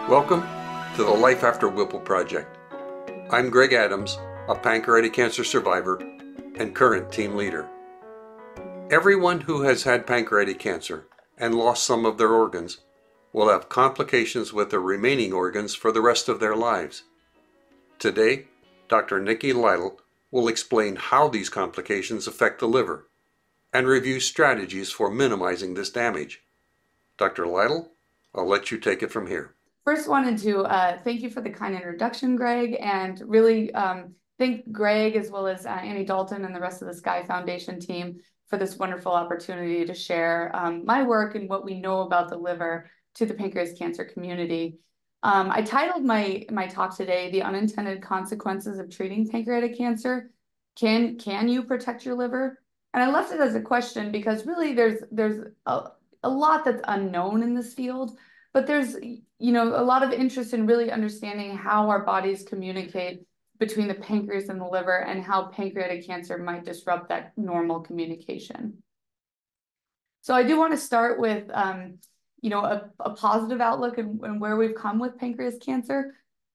Welcome to the Life After Whipple Project. I'm Greg Adams, a pancreatic cancer survivor and current team leader. Everyone who has had pancreatic cancer and lost some of their organs will have complications with their remaining organs for the rest of their lives. Today, Dr. Nikki Lytle will explain how these complications affect the liver and review strategies for minimizing this damage. Dr. Lytle, I'll let you take it from here. First, wanted to thank you for the kind introduction, Greg, and really thank Greg as well as Annie Dalton and the rest of the Sky Foundation team for this wonderful opportunity to share my work and what we know about the liver to the pancreas cancer community. I titled my talk today, "The Unintended Consequences of Treating Pancreatic Cancer. Can you protect your liver?" And I left it as a question because really there's a lot that's unknown in this field. But there's, a lot of interest in really understanding how our bodies communicate between the pancreas and the liver and how pancreatic cancer might disrupt that normal communication. So I do want to start with, a positive outlook and where we've come with pancreas cancer.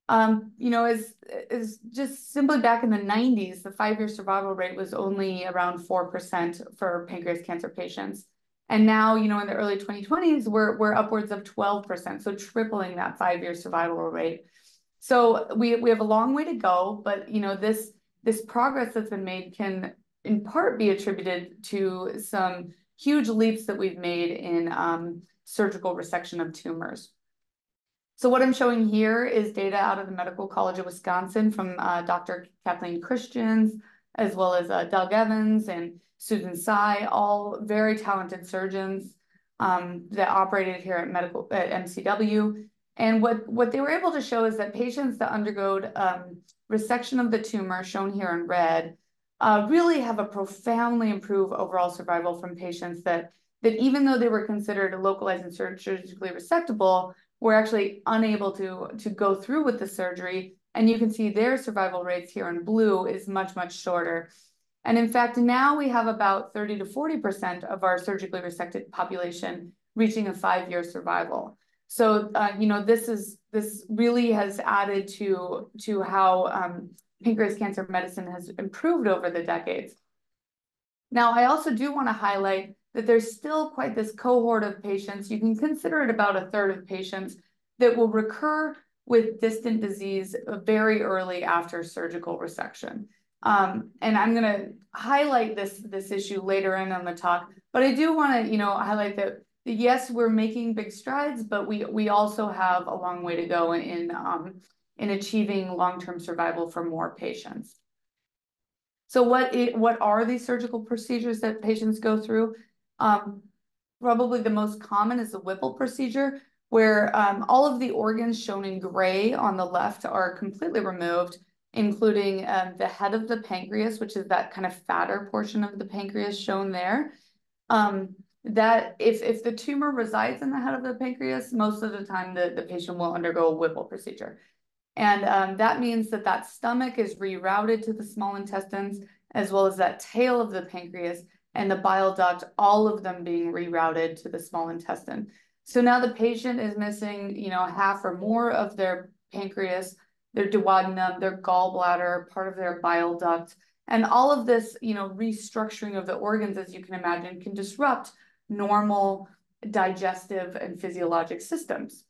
Is just simply back in the 90s, the 5-year survival rate was only around 4% for pancreas cancer patients. And now, in the early 2020s, we're upwards of 12%, so tripling that 5-year survival rate. So we have a long way to go, but this progress that's been made can in part be attributed to some huge leaps that we've made in surgical resection of tumors. So what I'm showing here is data out of the Medical College of Wisconsin from Dr. Kathleen Christians, as well as Doug Evans and Susan Tsai, all very talented surgeons that operated here at MCW. And what they were able to show is that patients that undergo resection of the tumor, shown here in red, really have a profoundly improved overall survival from patients that even though they were considered localized and surgically resectable, were actually unable to go through with the surgery. And you can see their survival rates here in blue is much, much shorter. And in fact, now we have about 30 to 40% of our surgically resected population reaching a 5-year survival. So, this really has added to how pancreas cancer medicine has improved over the decades. Now, I also do want to highlight that there's still quite this cohort of patients. You can consider it about a third of patients that will recur with distant disease very early after surgical resection. And I'm going to highlight this issue later on the talk, but I do want to, highlight that yes, we're making big strides, but we also have a long way to go in achieving long-term survival for more patients. So what are these surgical procedures that patients go through? Probably the most common is the Whipple procedure, where all of the organs shown in gray on the left are completely removed, including the head of the pancreas, which is that kind of fatter portion of the pancreas shown there. That if the tumor resides in the head of the pancreas, most of the time the patient will undergo a Whipple procedure. And that means that stomach is rerouted to the small intestines, as well as that tail of the pancreas and the bile duct, all of them being rerouted to the small intestine. So now the patient is missing, half or more of their pancreas, their duodenum, their gallbladder, part of their bile duct. And all of this, restructuring of the organs, as you can imagine, can disrupt normal digestive and physiologic systems.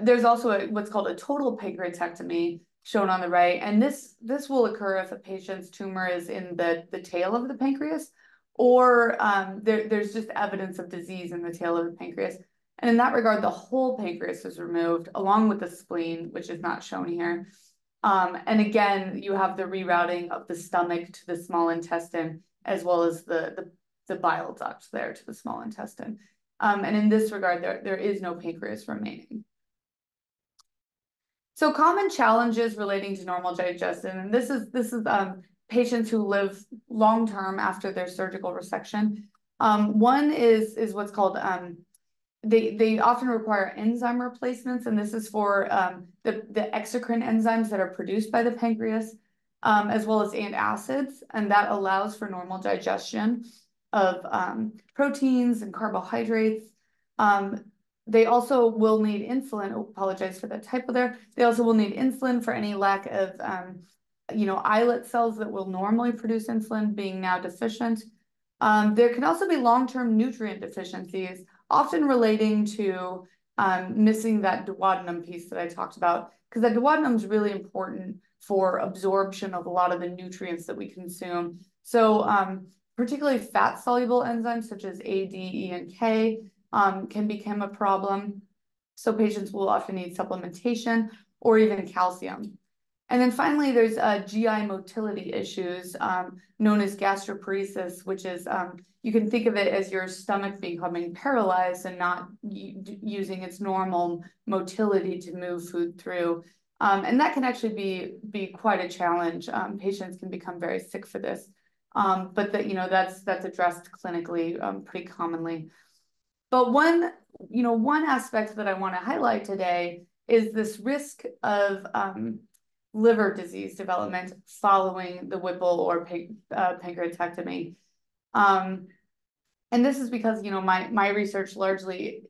There's also what's called a total pancreatectomy shown on the right. And this will occur if a patient's tumor is in the tail of the pancreas, or there's just evidence of disease in the tail of the pancreas. And in that regard, the whole pancreas is removed along with the spleen, which is not shown here. And again, you have the rerouting of the stomach to the small intestine, as well as the bile ducts there to the small intestine. And in this regard, there is no pancreas remaining. So common challenges relating to normal digestion, and this is patients who live long-term after their surgical resection. One is what's called, they often require enzyme replacements, and this is for the exocrine enzymes that are produced by the pancreas, as well as antacids, and that allows for normal digestion. proteins and carbohydrates. They also will need insulin. Oh, apologize for that typo there. They also will need insulin for any lack of, islet cells that will normally produce insulin being now deficient. There can also be long-term nutrient deficiencies, often relating to missing that duodenum piece that I talked about, because that duodenum is really important for absorption of a lot of the nutrients that we consume. So particularly fat-soluble enzymes such as A, D, E, and K can become a problem. So patients will often need supplementation or even calcium. And then finally, there's GI motility issues known as gastroparesis, which is, you can think of it as your stomach becoming paralyzed and not using its normal motility to move food through. And that can actually be quite a challenge. Patients can become very sick for this. But that's addressed clinically pretty commonly. But one aspect that I want to highlight today is this risk of liver disease development following the Whipple or pancreatectomy. And this is because, my research largely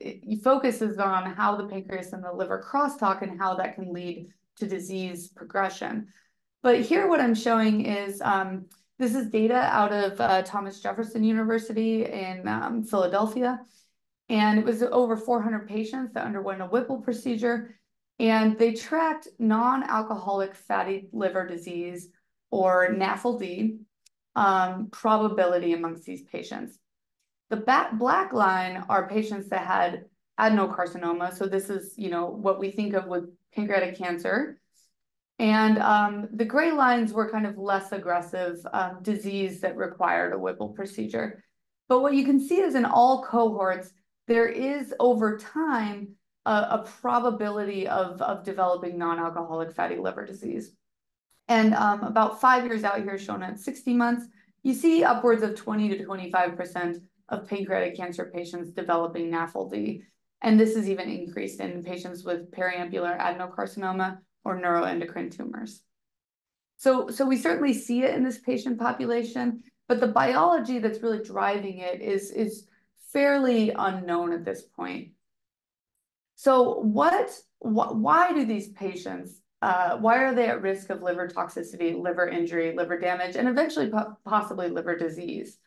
focuses on how the pancreas and the liver crosstalk and how that can lead to disease progression. But here what I'm showing is, this is data out of Thomas Jefferson University in Philadelphia. And it was over 400 patients that underwent a Whipple procedure. And they tracked non-alcoholic fatty liver disease, or NAFLD, probability amongst these patients. The black line are patients that had adenocarcinoma. So this is, what we think of with pancreatic cancer. And the gray lines were kind of less aggressive disease that required a Whipple procedure. But what you can see is in all cohorts, there is over time a probability of developing non-alcoholic fatty liver disease. And about 5 years out here, shown at 60 months, you see upwards of 20 to 25% of pancreatic cancer patients developing NAFLD. And this is even increased in patients with periampular adenocarcinoma or neuroendocrine tumors. So we certainly see it in this patient population, but the biology that's really driving it is fairly unknown at this point. So why do these patients, why are they at risk of liver toxicity, liver injury, liver damage, and eventually possibly liver disease?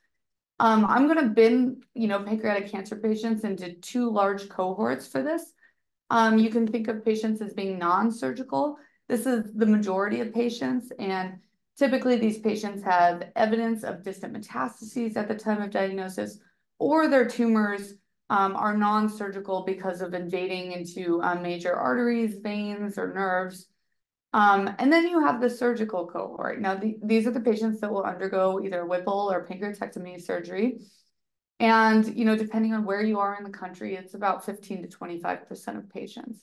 I'm going to bin, pancreatic cancer patients into two large cohorts for this. You can think of patients as being non-surgical. This is the majority of patients, and typically these patients have evidence of distant metastases at the time of diagnosis, or their tumors are non-surgical because of invading into major arteries, veins, or nerves. And then you have the surgical cohort. Now, these are the patients that will undergo either Whipple or pancreatectomy surgery. And, depending on where you are in the country, it's about 15 to 25% of patients.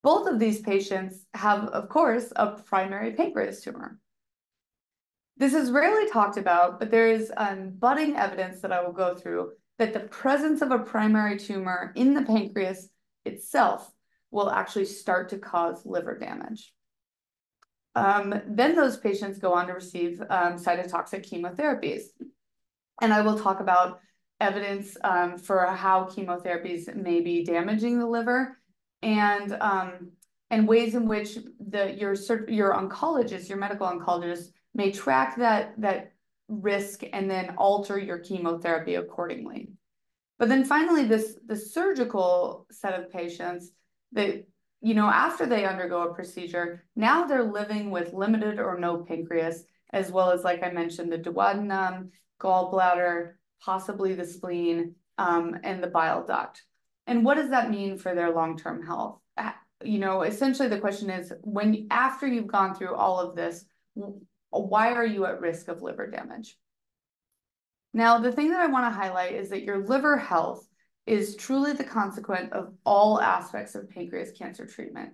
Both of these patients have, of course, a primary pancreas tumor. This is rarely talked about, but there is budding evidence that I will go through that the presence of a primary tumor in the pancreas itself will actually start to cause liver damage. Then those patients go on to receive cytotoxic chemotherapies. And I will talk about evidence for how chemotherapies may be damaging the liver, and ways in which your oncologist, your medical oncologist, may track that risk and then alter your chemotherapy accordingly. But then finally, the surgical set of patients that, after they undergo a procedure, now they're living with limited or no pancreas, as well as, like I mentioned, the duodenum, gallbladder, possibly the spleen, and the bile duct. And what does that mean for their long-term health? Essentially the question is, after you've gone through all of this, why are you at risk of liver damage? Now, the thing that I want to highlight is that your liver health is truly the consequence of all aspects of pancreas cancer treatment.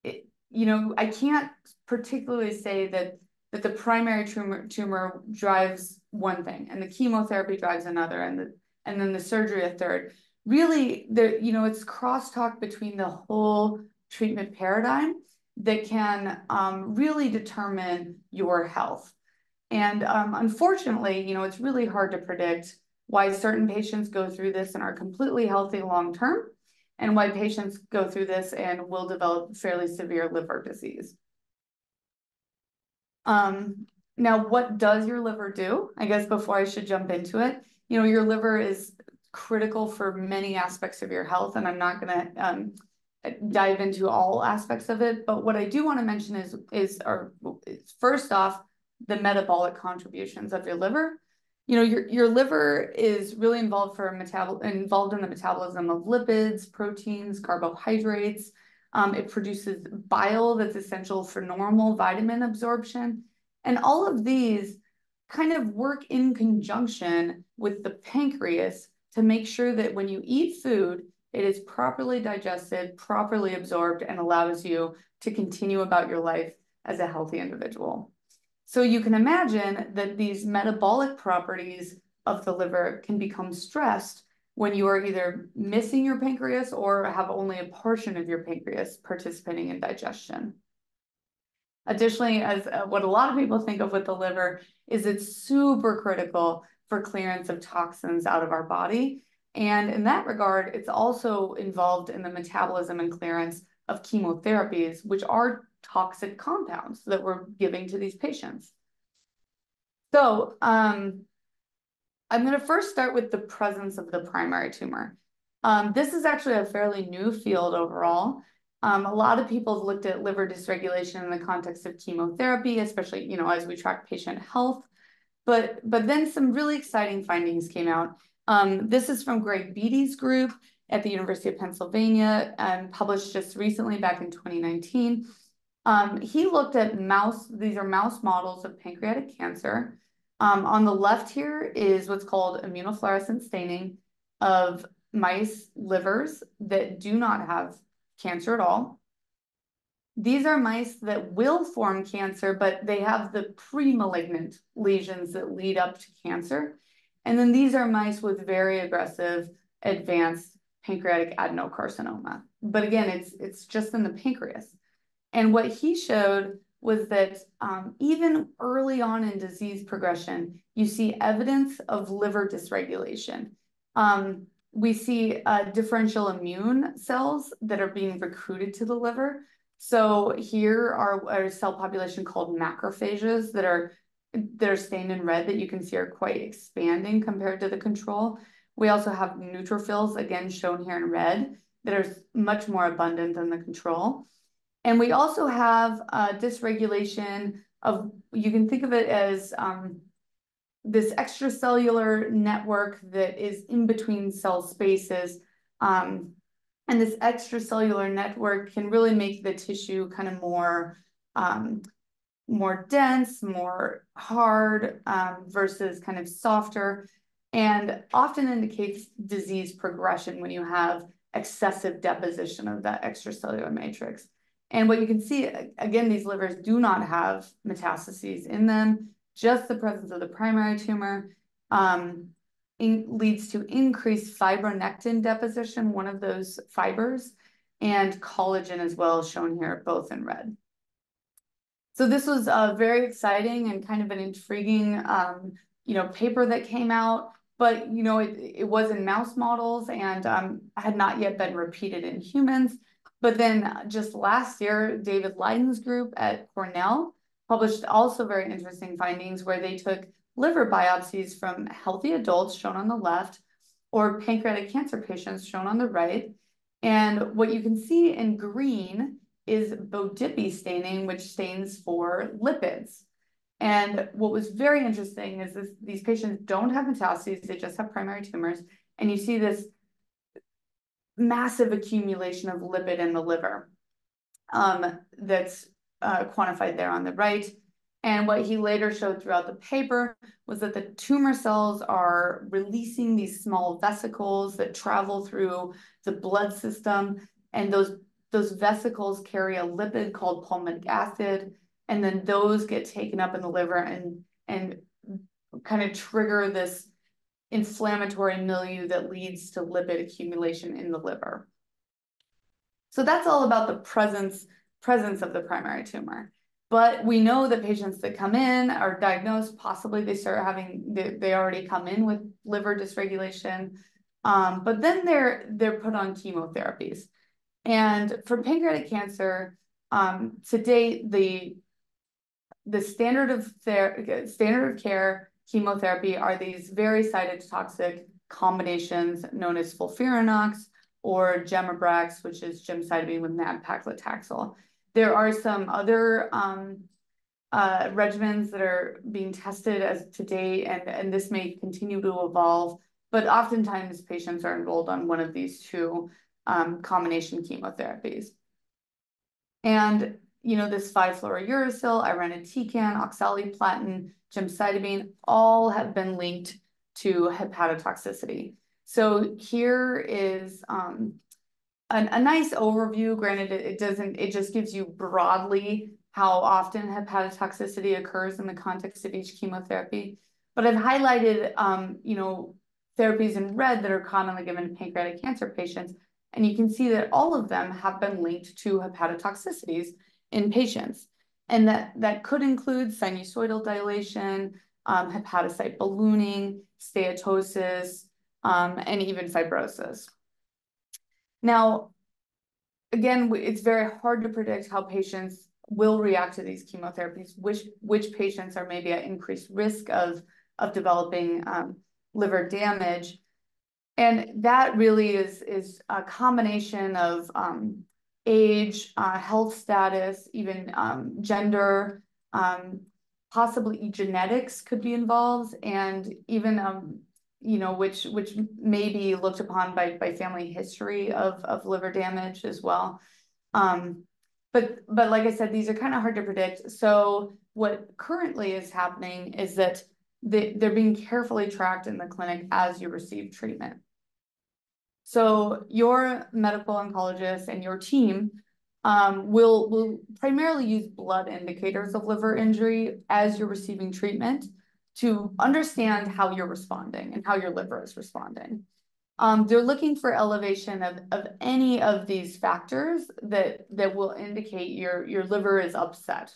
I can't particularly say that the primary tumor drives one thing, and the chemotherapy drives another, and then the surgery a third. Really, it's crosstalk between the whole treatment paradigm that can really determine your health. And unfortunately, it's really hard to predict why certain patients go through this and are completely healthy long-term, and why patients go through this and will develop fairly severe liver disease. Now, what does your liver do? I guess before I should jump into it, your liver is critical for many aspects of your health, and I'm not going to dive into all aspects of it. But what I do want to mention is first off, the metabolic contributions of your liver. Your liver is really involved in the metabolism of lipids, proteins, carbohydrates. It produces bile that's essential for normal vitamin absorption. And all of these kind of work in conjunction with the pancreas to make sure that when you eat food, it is properly digested, properly absorbed, and allows you to continue about your life as a healthy individual. So you can imagine that these metabolic properties of the liver can become stressed when you are either missing your pancreas or have only a portion of your pancreas participating in digestion. Additionally, as what a lot of people think of with the liver is it's super critical for clearance of toxins out of our body. And in that regard, it's also involved in the metabolism and clearance of chemotherapies, which are toxic compounds that we're giving to these patients. So I'm going to first start with the presence of the primary tumor. This is actually a fairly new field overall. A lot of people have looked at liver dysregulation in the context of chemotherapy, especially, as we track patient health. But then some really exciting findings came out. This is from Greg Beatty's group at the University of Pennsylvania, published just recently back in 2019. He looked at these are mouse models of pancreatic cancer. On the left here is what's called immunofluorescent staining of mice livers that do not have cancer at all. These are mice that will form cancer, but they have the pre-malignant lesions that lead up to cancer. And then these are mice with very aggressive advanced pancreatic adenocarcinoma. But again, it's just in the pancreas. And what he showed was that even early on in disease progression, you see evidence of liver dysregulation. We see differential immune cells that are being recruited to the liver. So here are a cell population called macrophages that are stained in red that you can see are quite expanding compared to the control. We also have neutrophils, again, shown here in red, that are much more abundant than the control. And we also have dysregulation of, you can think of it as this extracellular network that is in between cell spaces. And this extracellular network can really make the tissue kind of more dense, more hard versus kind of softer, and often indicates disease progression when you have excessive deposition of that extracellular matrix. And what you can see, again, these livers do not have metastases in them, just the presence of the primary tumor leads to increased fibronectin deposition, one of those fibers, and collagen as well, shown here, both in red. So this was very exciting and kind of an intriguing, paper that came out, but, it was in mouse models and had not yet been repeated in humans. But then just last year, David Lytle's group at Cornell published also very interesting findings where they took liver biopsies from healthy adults, shown on the left, or pancreatic cancer patients, shown on the right. And what you can see in green is Bodippy staining, which stains for lipids. And what was very interesting is these patients don't have metastases, they just have primary tumors. And you see this massive accumulation of lipid in the liver that's quantified there on the right. And what he later showed throughout the paper was that the tumor cells are releasing these small vesicles that travel through the blood system. And those vesicles carry a lipid called palmitic acid. And then those get taken up in the liver and kind of trigger this inflammatory milieu that leads to lipid accumulation in the liver. So that's all about the presence of the primary tumor. But we know that patients that come in are diagnosed, possibly they already come in with liver dysregulation, but then they're put on chemotherapies. And for pancreatic cancer, to date, the standard of care chemotherapy are these very cytotoxic combinations known as FOLFIRINOX or Gemabrax, which is gemcitabine with nab-paclitaxel. There are some other regimens that are being tested as to date, and this may continue to evolve, but oftentimes patients are enrolled on one of these two combination chemotherapies. And this 5-fluorouracil, irinotecan, oxaliplatin, gemcitabine, all have been linked to hepatotoxicity. So here is a nice overview. Granted, it just gives you broadly how often hepatotoxicity occurs in the context of each chemotherapy. But I've highlighted, therapies in red that are commonly given to pancreatic cancer patients. And you can see that all of them have been linked to hepatotoxicities in patients. And that could include sinusoidal dilation, hepatocyte ballooning, steatosis, and even fibrosis. Now, again, it's very hard to predict how patients will react to these chemotherapies, which patients are maybe at increased risk of developing liver damage. And that really is a combination of age, health status, even gender, possibly genetics could be involved, and even which may be looked upon by family history of liver damage as well. But like I said, these are kind of hard to predict. So what currently is happening is that they're being carefully tracked in the clinic as you receive treatment. So your medical oncologist and your team will primarily use blood indicators of liver injury as you're receiving treatment to understand how you're responding and how your liver is responding. They're looking for elevation of any of these factors that will indicate your liver is upset.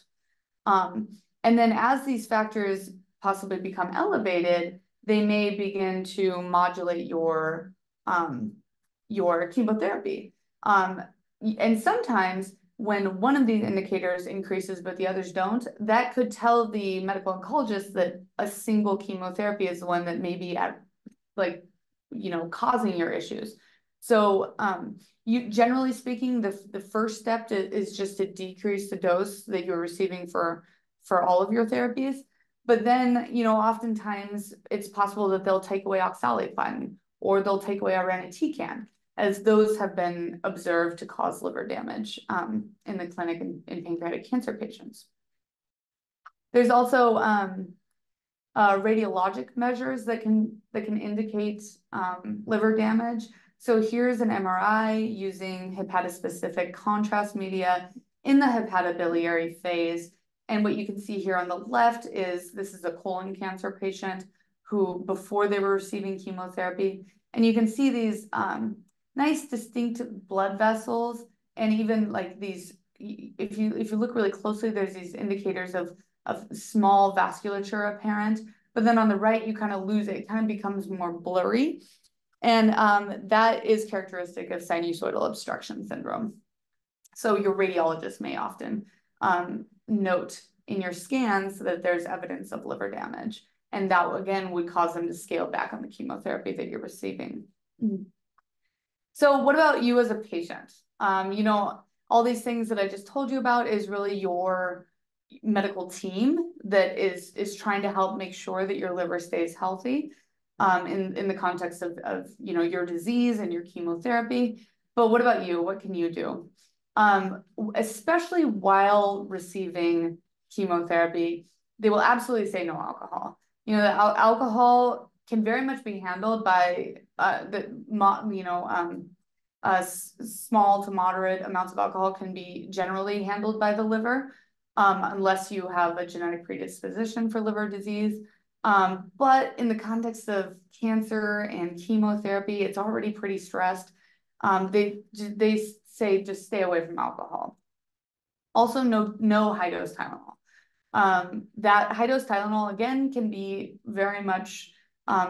And then as these factors possibly become elevated, they may begin to modulate your chemotherapy. And sometimes when one of these indicators increases but the others don't, that could tell the medical oncologist that a single chemotherapy is the one that may be at causing your issues. So generally speaking, the first step is just to decrease the dose that you're receiving for all of your therapies. But then, oftentimes it's possible that they'll take away oxaliplatin or they'll take away irinotecan, as those have been observed to cause liver damage in the clinic in pancreatic cancer patients. There's also radiologic measures that can indicate liver damage. So here's an MRI using hepatospecific contrast media in the hepatobiliary phase. And what you can see here on the left is this is a colon cancer patient who, before they were receiving chemotherapy, and you can see these nice distinct blood vessels, and even like these, if you look really closely, there's these indicators of small vasculature apparent, but then on the right, you kind of lose it. It kind of becomes more blurry. And that is characteristic of sinusoidal obstruction syndrome. So your radiologist may often note in your scans that there's evidence of liver damage. And that, again, would cause them to scale back on the chemotherapy that you're receiving. So what about you as a patient? All these things that I just told you about is really your medical team that is trying to help make sure that your liver stays healthy in the context of your disease and your chemotherapy. But what about you? What can you do? Especially while receiving chemotherapy, they will absolutely say no alcohol. The alcohol can very much be handled by small to moderate amounts of alcohol can be generally handled by the liver, unless you have a genetic predisposition for liver disease. But in the context of cancer and chemotherapy, it's already pretty stressed. They say just stay away from alcohol. Also, no high-dose Tylenol. That high-dose Tylenol, again, can be very much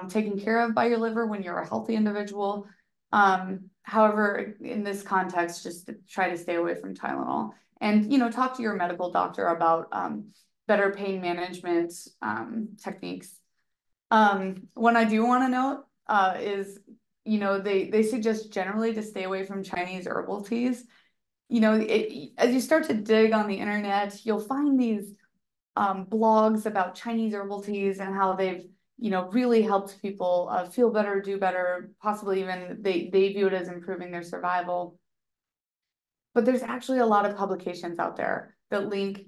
taken care of by your liver when you're a healthy individual. However, in this context, just try to stay away from Tylenol. And, talk to your medical doctor about better pain management techniques. One I do want to note is, they suggest generally to stay away from Chinese herbal teas. As you start to dig on the internet, you'll find these blogs about Chinese herbal teas and how they've, really helped people feel better, do better, possibly even they view it as improving their survival. But there's actually a lot of publications out there that link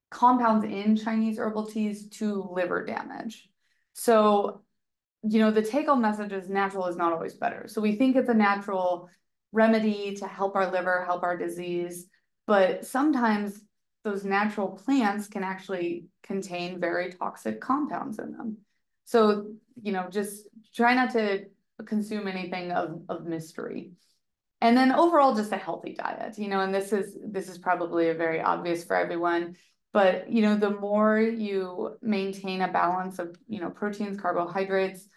compounds in Chinese herbal teas to liver damage. So, the take-home message is natural is not always better. So we think it's a natural remedy to help our liver, help our disease, but sometimes those natural plants can actually contain very toxic compounds in them. So, just try not to consume anything of mystery. And then overall, just a healthy diet, and this is probably a very obvious for everyone, but, the more you maintain a balance of, proteins, carbohydrates,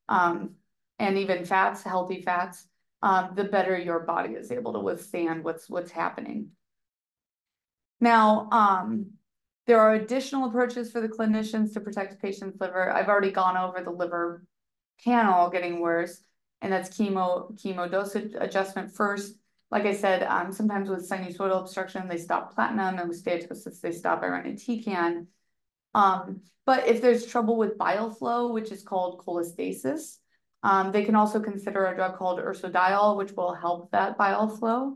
and even fats, healthy fats, the better your body is able to withstand what's happening. Now, there are additional approaches for the clinicians to protect a patient's liver. I've already gone over the liver panel getting worse, and that's chemo dosage adjustment first. Like I said, sometimes with sinusoidal obstruction, they stop platinum, and with steatosis, they stop irinotecan. But if there's trouble with bile flow, which is called cholestasis, they can also consider a drug called ursodiol, which will help that bile flow.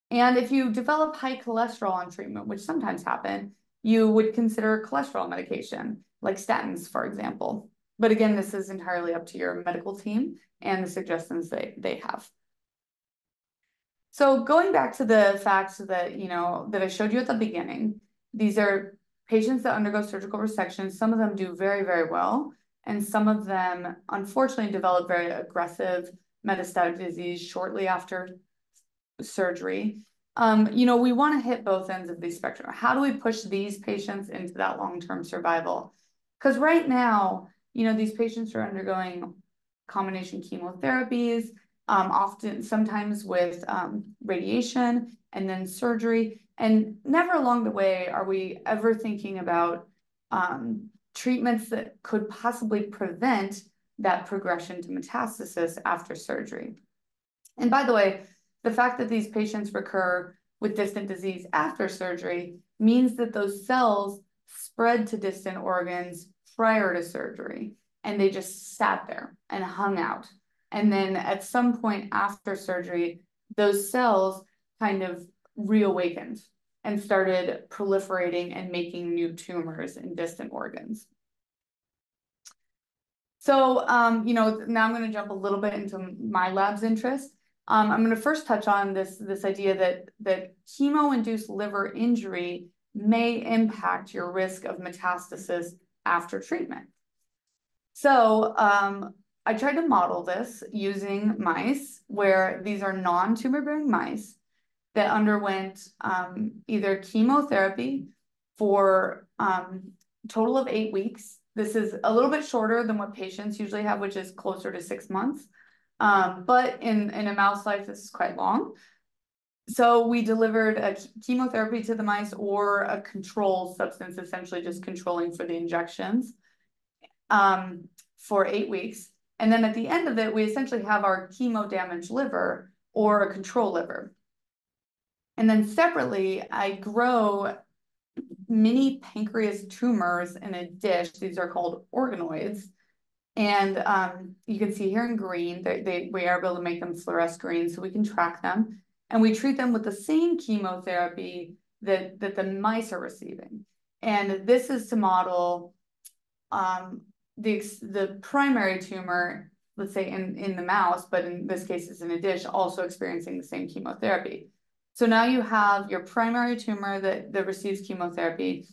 And if you develop high cholesterol on treatment, which sometimes happen, you would consider cholesterol medication, like statins, for example. But again, this is entirely up to your medical team and the suggestions they have. So going back to the facts that, that I showed you at the beginning, these are patients that undergo surgical resection. Some of them do very, very well, and some of them, unfortunately, develop very aggressive metastatic disease shortly after surgery. We want to hit both ends of the spectrum. How do we push these patients into that long-term survival? Because right now, these patients are undergoing combination chemotherapies, sometimes with radiation and then surgery. And never along the way are we ever thinking about treatments that could possibly prevent that progression to metastasis after surgery. And by the way, the fact that these patients recur with distant disease after surgery means that those cells spread to distant organs prior to surgery, and they just sat there and hung out. And then at some point after surgery, those cells kind of reawakened and started proliferating and making new tumors in distant organs. So, now I'm going to jump a little bit into my lab's interest. I'm going to first touch on this idea that chemo-induced liver injury may impact your risk of metastasis after treatment. So I tried to model this using mice, where these are non-tumor-bearing mice that underwent either chemotherapy for a total of 8 weeks. This is a little bit shorter than what patients usually have, which is closer to 6 months. But in a mouse life, this is quite long. So we delivered a chemotherapy to the mice, or a control substance, essentially just controlling for the injections, for 8 weeks. And then at the end of it, we essentially have our chemo-damaged liver, or a control liver. And then separately, I grow mini pancreas tumors in a dish. These are called organoids. And you can see here in green, we are able to make them fluoresce green so we can track them. And we treat them with the same chemotherapy that the mice are receiving. And this is to model the primary tumor, let's say in the mouse, but in this case it's in a dish, also experiencing the same chemotherapy. So now you have your primary tumor that receives chemotherapy,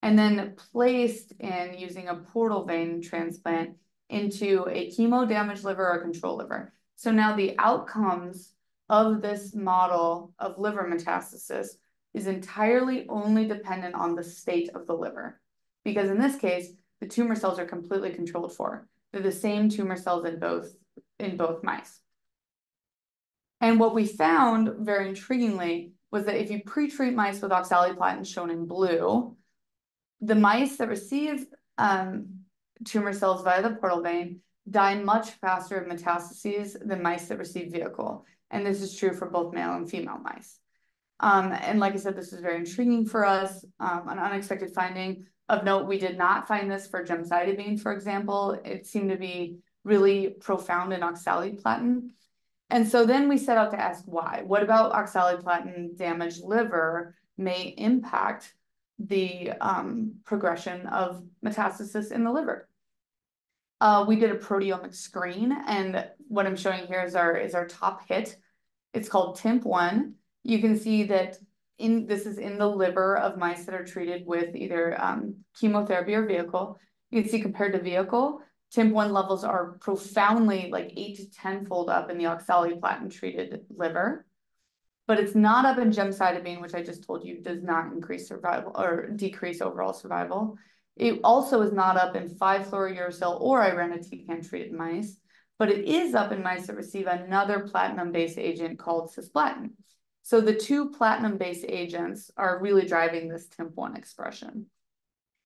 and then placed in using a portal vein transplant into a chemo-damaged liver or control liver. So now the outcomes of this model of liver metastasis is entirely only dependent on the state of the liver. Because in this case, the tumor cells are completely controlled for. They're the same tumor cells in both mice. And what we found, very intriguingly, was that if you pre-treat mice with oxaliplatin, shown in blue, the mice that receive tumor cells via the portal vein die much faster of metastases than mice that receive vehicle. And this is true for both male and female mice. And like I said, this is very intriguing for us, an unexpected finding. Of note, we did not find this for gemcitabine, for example. It seemed to be really profound in oxaliplatin. And so then we set out to ask why. What about oxaliplatin damaged liver may impact the progression of metastasis in the liver? We did a proteomic screen, and what I'm showing here is our top hit. It's called TIMP1. You can see that this is in the liver of mice that are treated with either chemotherapy or vehicle. You can see compared to vehicle, TIMP1 levels are profoundly, like 8 to 10-fold up in the oxaliplatin treated liver, but it's not up in gemcitabine, which I just told you does not increase survival or decrease overall survival. It also is not up in 5-fluorouracil or irinotecan treated mice, but it is up in mice that receive another platinum-based agent called cisplatin. So the two platinum-based agents are really driving this TIMP1 expression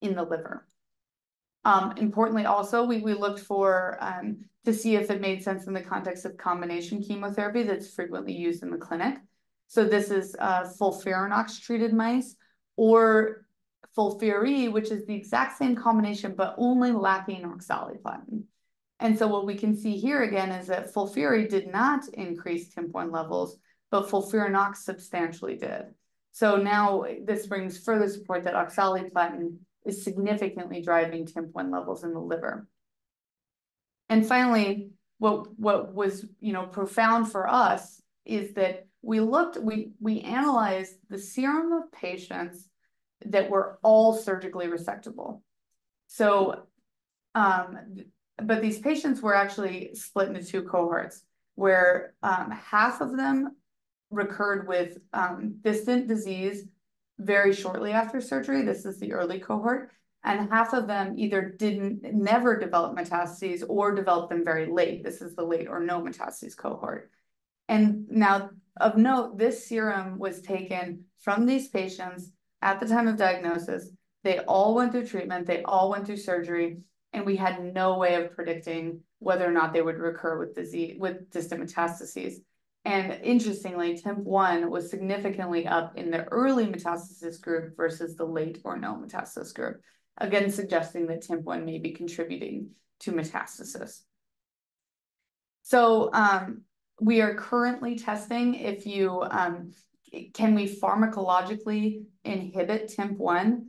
in the liver. Importantly, also, we looked for to see if it made sense in the context of combination chemotherapy that's frequently used in the clinic. So this is FOLFIRINOX-treated mice, or FOLFIRI, which is the exact same combination, but only lacking oxaliplatin. And so what we can see here again is that FOLFIRI did not increase TIMP1 levels, but FOLFIRINOX substantially did. So now this brings further support that oxaliplatin is significantly driving TIMP1 levels in the liver. And finally, what was profound for us is that we analyzed the serum of patients that were all surgically resectable. So, but these patients were actually split into two cohorts, where half of them recurred with distant disease very shortly after surgery. This is the early cohort. And half of them either never develop metastases or developed them very late. This is the late or no metastases cohort. And now, of note, this serum was taken from these patients at the time of diagnosis. They all went through treatment, they all went through surgery, and we had no way of predicting whether or not they would recur with distant metastases. And interestingly, TIMP1 was significantly up in the early metastasis group versus the late or no metastasis group, again suggesting that TIMP1 may be contributing to metastasis. So we are currently testing if can we pharmacologically inhibit TIMP1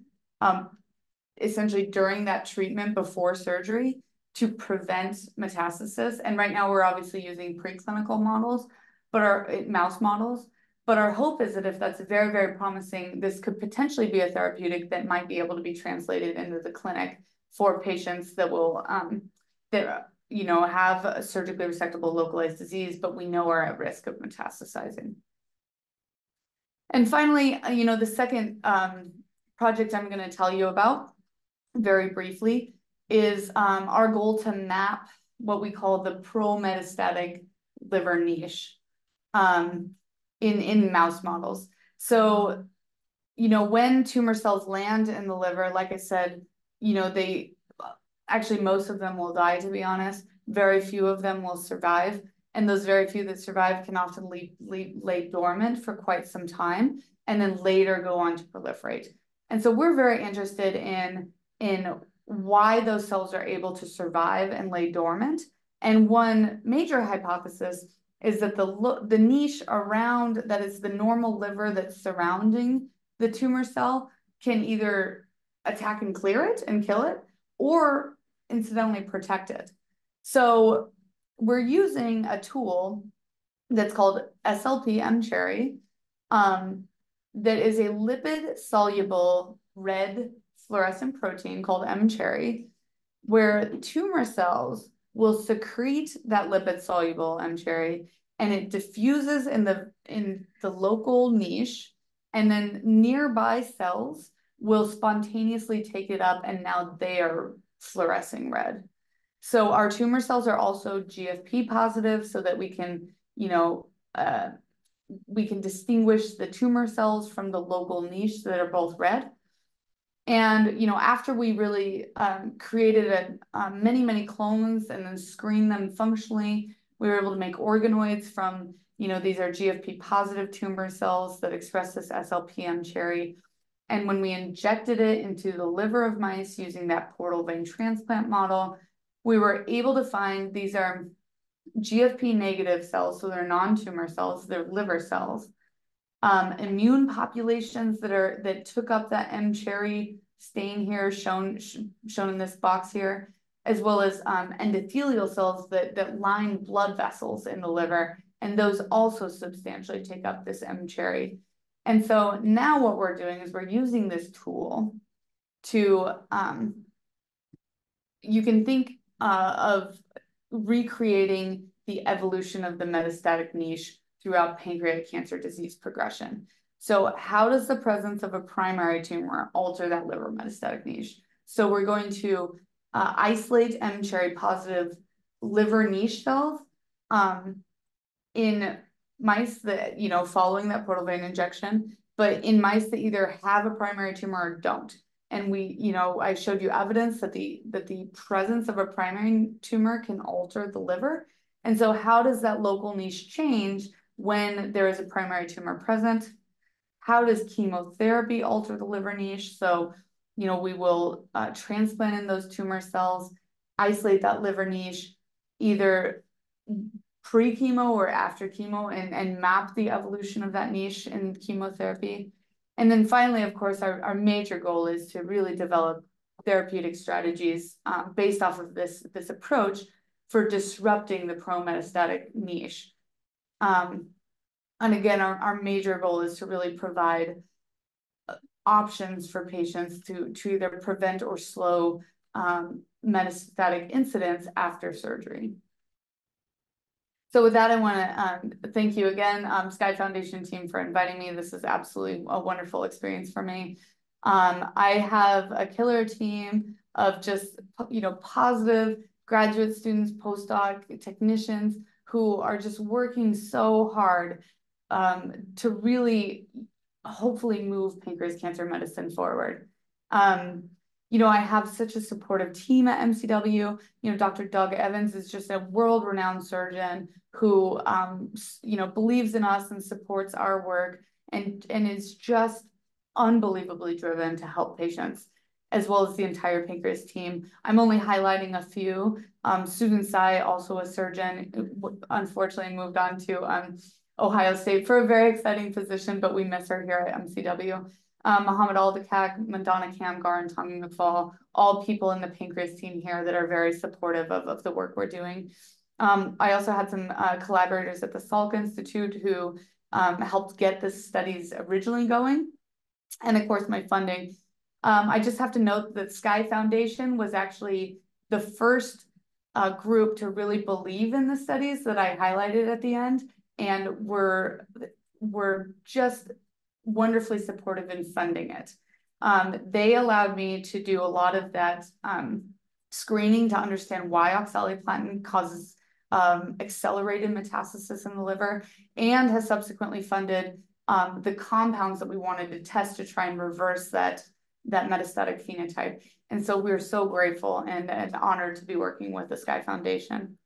essentially during that treatment before surgery to prevent metastasis. And right now we're obviously using preclinical models, but mouse models. But our hope is that if that's very, very promising, this could potentially be a therapeutic that might be able to be translated into the clinic for patients that will have a surgically resectable localized disease, but we know are at risk of metastasizing. And finally, the second project I'm going to tell you about very briefly is our goal to map what we call the pro-metastatic liver niche in mouse models. So, when tumor cells land in the liver, like I said, actually most of them will die, to be honest. Very few of them will survive. And those very few that survive can often lay dormant for quite some time and then later go on to proliferate. And so we're very interested in why those cells are able to survive and lay dormant. And one major hypothesis is that the niche around that is the normal liver that's surrounding the tumor cell can either attack and clear it and kill it, or incidentally protect it. So we're using a tool that's called SLP-mCherry that is a lipid-soluble red fluorescent protein called mCherry, where tumor cells will secrete that lipid-soluble mCherry, and it diffuses in the local niche and then nearby cells will spontaneously take it up, and now they are fluorescing red. So our tumor cells are also GFP positive, so that we can, we can distinguish the tumor cells from the local niche that are both red. And, after we really created many clones and then screened them functionally, we were able to make organoids from, these are GFP positive tumor cells that express this SLPM cherry. And when we injected it into the liver of mice using that portal vein transplant model, we were able to find these are GFP negative cells, so they're non-tumor cells, they're liver cells. Immune populations that took up that M cherry stain here, shown in this box here, as well as endothelial cells that line blood vessels in the liver, and those also substantially take up this M cherry. And so now what we're doing is we're using this tool to, you can think of recreating the evolution of the metastatic niche throughout pancreatic cancer disease progression. So how does the presence of a primary tumor alter that liver metastatic niche? So we're going to isolate M cherry positive liver niche cells in mice that, following that portal vein injection, but in mice that either have a primary tumor or don't. And we, I showed you evidence that the presence of a primary tumor can alter the liver. And so how does that local niche change when there is a primary tumor present? How does chemotherapy alter the liver niche? So, we will transplant in those tumor cells, isolate that liver niche, either pre-chemo or after chemo, and map the evolution of that niche in chemotherapy. And then finally, of course, our major goal is to really develop therapeutic strategies based off of this approach for disrupting the pro-metastatic niche. And again, our major goal is to really provide options for patients to either prevent or slow metastatic incidence after surgery. So with that, I want to thank you again, Sky Foundation team, for inviting me. This is absolutely a wonderful experience for me. I have a killer team of just, positive graduate students, postdoc technicians who are just working so hard to really hopefully move pancreas cancer medicine forward. I have such a supportive team at MCW. Dr. Doug Evans is just a world-renowned surgeon who, believes in us and supports our work and is just unbelievably driven to help patients, as well as the entire pancreas team. I'm only highlighting a few. Susan Tsai, also a surgeon, who unfortunately moved on to Ohio State for a very exciting position, but we miss her here at MCW. Mohammed Aldakak, Mandana Kamgar, and Tommy McFall, all people in the pancreas team here that are very supportive of the work we're doing. I also had some collaborators at the Salk Institute who helped get the studies originally going. And of course, my funding. I just have to note that Sky Foundation was actually the first group to really believe in the studies that I highlighted at the end, and were just wonderfully supportive in funding it. They allowed me to do a lot of that screening to understand why oxaliplatin causes accelerated metastasis in the liver, and has subsequently funded the compounds that we wanted to test to try and reverse that metastatic phenotype. And so we're so grateful and honored to be working with the Sky Foundation.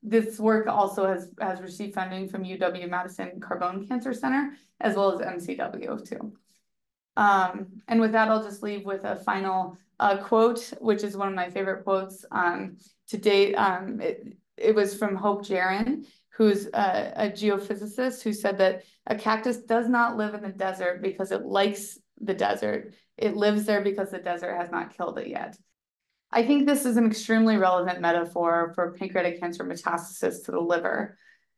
This work also has received funding from UW-Madison Carbone Cancer Center, as well as MCW too. And with that, I'll just leave with a final quote, which is one of my favorite quotes to date. It was from Hope Jaron, who's a geophysicist, who said that a cactus does not live in the desert because it likes the desert. It lives there because the desert has not killed it yet. I think this is an extremely relevant metaphor for pancreatic cancer metastasis to the liver.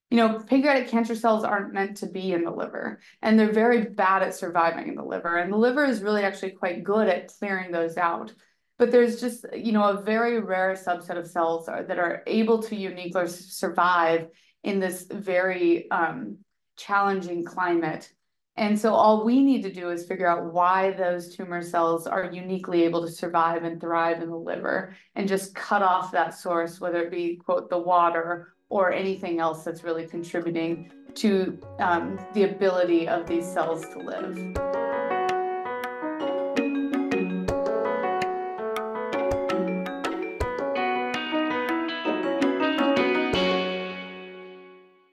Pancreatic cancer cells aren't meant to be in the liver, and they're very bad at surviving in the liver. And the liver is really actually quite good at clearing those out. But there's just, a very rare subset of cells that are able to uniquely survive in this very challenging climate. And so all we need to do is figure out why those tumor cells are uniquely able to survive and thrive in the liver, and just cut off that source, whether it be, quote, the water or anything else that's really contributing to the ability of these cells to live.